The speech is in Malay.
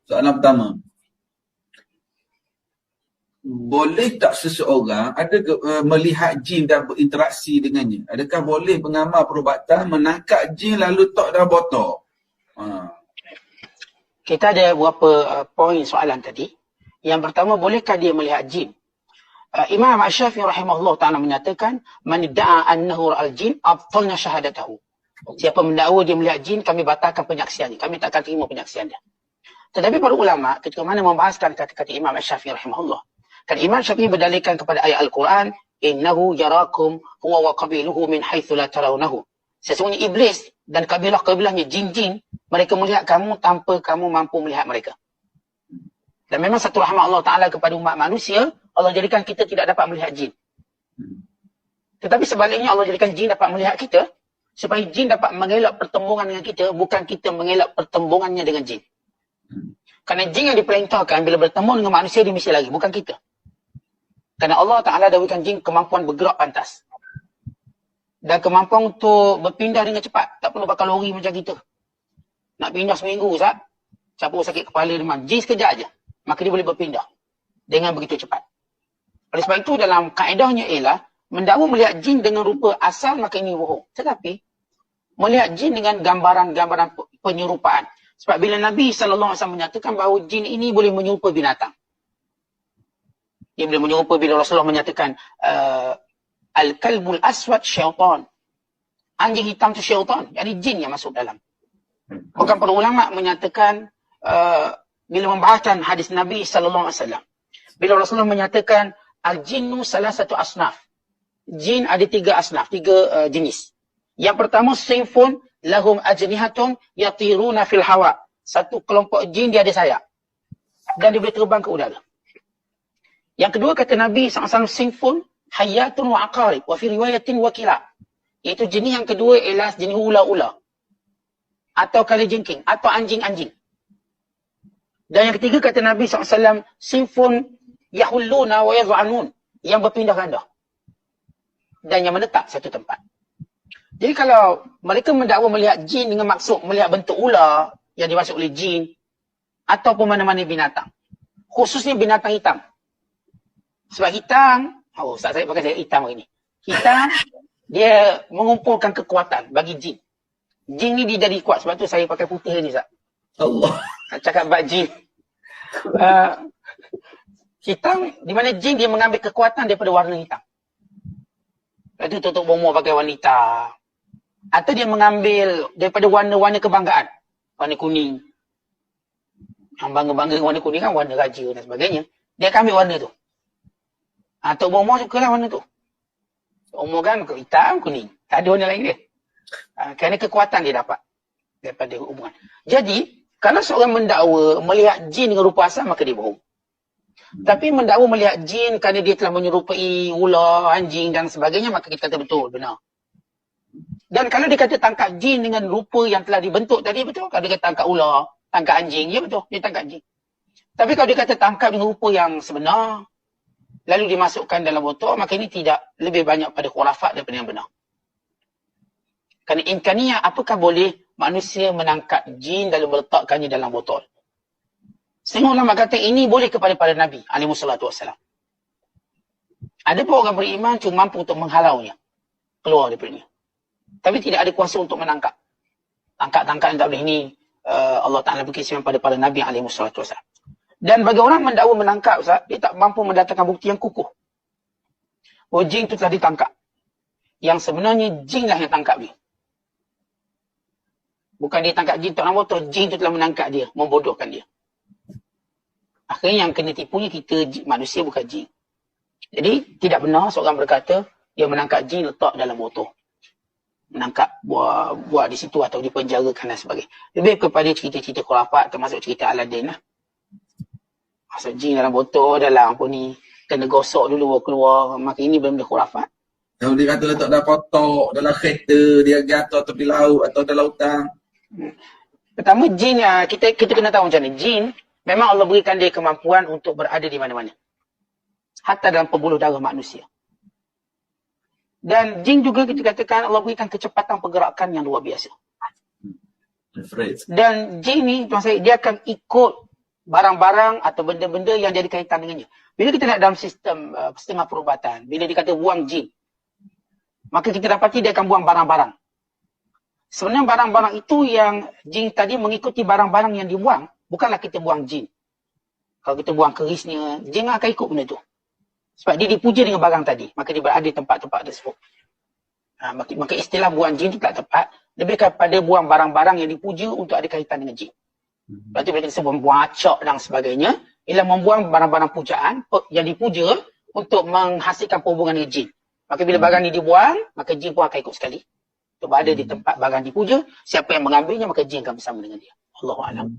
Soalan pertama. Boleh tak seseorang melihat jin dan berinteraksi dengannya? Adakah boleh pengamal perubatan menangkap jin lalu letak dalam botol? Kita ada beberapa poin soalan tadi. Yang pertama, bolehkah dia melihat jin? Imam Asy-Syafi'i rahimahullah ta'ala menyatakan, man da'a annahu ra'al jin abtalna syahadatahu. Siapa mendakwa dia melihat jin, kami batalkan penyaksiannya. Kami takkan terima penyaksian dia. Tetapi para ulama ketika mana membahaskan kata-kata Imam Asy-Syafi'i rahimahullah, kan Imam Syafi'i berdalilkan kepada ayat Al-Quran, innahu yarakum huwa wa qabiluhu min haitsu la tarawnahu. Sesungguhnya iblis dan kabilah-kabilahnya jin-jin, mereka melihat kamu tanpa kamu mampu melihat mereka. Dan memang satu rahmat Allah Ta'ala kepada umat manusia, Allah jadikan kita tidak dapat melihat jin. Tetapi sebaliknya Allah jadikan jin dapat melihat kita, supaya jin dapat mengelak pertembungan dengan kita, bukan kita mengelak pertembungannya dengan jin. Kerana jin yang diperintahkan bila bertemu dengan manusia dia mesti lari, bukan kita. Kerana Allah Ta'ala dah berikan jin kemampuan bergerak pantas. Dan kemampuan untuk berpindah dengan cepat. Tak perlu pakai lori macam kita. Nak pindah seminggu, Ustaz. Siapa sakit kepala demam. Jin sekejap aja. Maka dia boleh berpindah. Dengan begitu cepat. Oleh sebab itu dalam kaedahnya ialah, mendakwa melihat jin dengan rupa asal maka ini bohong. Tetapi, melihat jin dengan gambaran-gambaran penyerupaan. Sebab bila Nabi SAW menyatakan bahawa jin ini boleh menyerupai binatang. Dia boleh menyerupai bila Rasulullah menyatakan Al-kalbul aswad syaitan. Anjing hitam tu syaitan. Jadi jin yang masuk dalam. Bukan para ulama menyatakan bila membahaskan hadis Nabi SAW. Bila Rasulullah menyatakan al-jinnu salah satu asnaf. Jin ada 3 asnaf, 3 jenis. Yang pertama sinfun lahum ajnihatun yatiruna fil hawa. Satu kelompok jin dia ada sayap. Dan dia boleh terbang ke udara. Yang kedua kata Nabi SAW, sinfun hayatun wa aqarib wa fi riwayatin wa kilab. Iaitu jenis yang kedua ialah jenis ular-ular. Atau kalajengking. Atau anjing-anjing. Dan yang ketiga kata Nabi SAW, sinfun yahulluna wa yaz'anun. Yang berpindah ganda. Dan yang menetap satu tempat. Jadi kalau mereka mendakwa melihat jin dengan maksud melihat bentuk ular yang dimaksud oleh jin. Ataupun mana-mana binatang. Khususnya binatang hitam. Sebab hitam, Ustaz saya pakai saya hitam hari ni. Hitam, dia mengumpulkan kekuatan bagi jin. Jin ni dia jadi kuat. Sebab tu saya pakai putih ni, Ustaz. Allah. Cakap bab jin. Hitam, di mana jin dia mengambil kekuatan daripada warna hitam. Lepas tu tutup bomoh pakai warna hitam. Atau dia mengambil daripada warna-warna kebanggaan. Warna kuning. Yang bangga-bangga warna kuning kan warna raja dan sebagainya. Dia akan ambil warna tu. Atau bomoh suka lah warna tu. Bomoh kan hitam, kuning. Tak ada warna lain dia. Kerana kekuatan dia dapat. Daripada hubungan. Jadi, kalau seorang mendakwa melihat jin dengan rupa asal, maka dia bohong. Tapi mendakwa melihat jin kerana dia telah menyerupai ular, anjing dan sebagainya, maka kita kata betul, benar. Dan kalau dia kata tangkap jin dengan rupa yang telah dibentuk tadi, betul. Kalau dia kata tangkap ular, tangkap anjing, ya betul, dia tangkap jin. Tapi kalau dia kata tangkap dengan rupa yang sebenar, lalu dimasukkan dalam botol, maka ini tidak lebih banyak pada khurafat daripada yang benar. Kerana imkaniyah, apakah boleh manusia menangkap jin lalu meletakkannya dalam botol? Setengah ulama kata ini boleh kepada para Nabi alaihissalam. Ada pun orang beriman cuma mampu untuk menghalaunya keluar daripadanya. Tapi tidak ada kuasa untuk menangkap. Tangkap-tangkap yang tak boleh ini Allah Ta'ala berkisahkan pada para Nabi alaihissalam. Dan bagi orang mendakwa menangkap, Ustaz, dia tak mampu mendatangkan bukti yang kukuh. Oh, jin itu telah ditangkap. Yang sebenarnya jinlah yang tangkap dia. Bukan dia tangkap jin tak nama botol, jin itu telah menangkap dia, membodohkan dia. Akhirnya yang kena tipunya kita manusia bukan jin. Jadi tidak benar seorang berkata dia menangkap jin letak dalam botol. Menangkap buat di situ atau dipenjarakan dan sebagainya. Lebih kepada cerita-cerita khurafat termasuk cerita Aladdin lah. Masuk jin dalam botol, dalam apa ni, kena gosok dulu baru keluar. Maka ini benda khurafat. Kalau dia kata letak dalam kotak, dalam kereta, dia jatuh tepi laut atau dalam lautan. Pertama jin, kita kena tahu macam ni. Jin memang Allah berikan dia kemampuan untuk berada di mana-mana. Hatta dalam pembuluh darah manusia. Dan jin juga kita katakan Allah berikan kecepatan pergerakan yang luar biasa. Dan jin ni, dia akan ikut barang-barang atau benda-benda yang ada kaitan dengannya. Bila kita lihat dalam sistem setengah perubatan, bila dikata buang jin, maka kita dapati dia akan buang barang-barang. Sebenarnya barang-barang itu yang jin tadi mengikuti barang-barang yang dibuang, bukanlah kita buang jin. Kalau kita buang kerisnya, jin akan ikut benda itu. Sebab dia dipuja dengan barang tadi, maka dia berada di tempat-tempat tersebut. Maka istilah buang jin itu tak tepat. Lebih kepada buang barang-barang yang dipuja untuk ada kaitan dengan jin. Berarti bila kita sebut buang acak dan sebagainya, ialah membuang barang-barang pujaan yang dipuja untuk menghasilkan hubungan dengan jin. Maka bila barang ini dibuang, maka jin pun akan ikut sekali. Untuk berada di tempat barang dipuja, siapa yang mengambilnya, maka jin akan bersama dengan dia. Allahu'alam.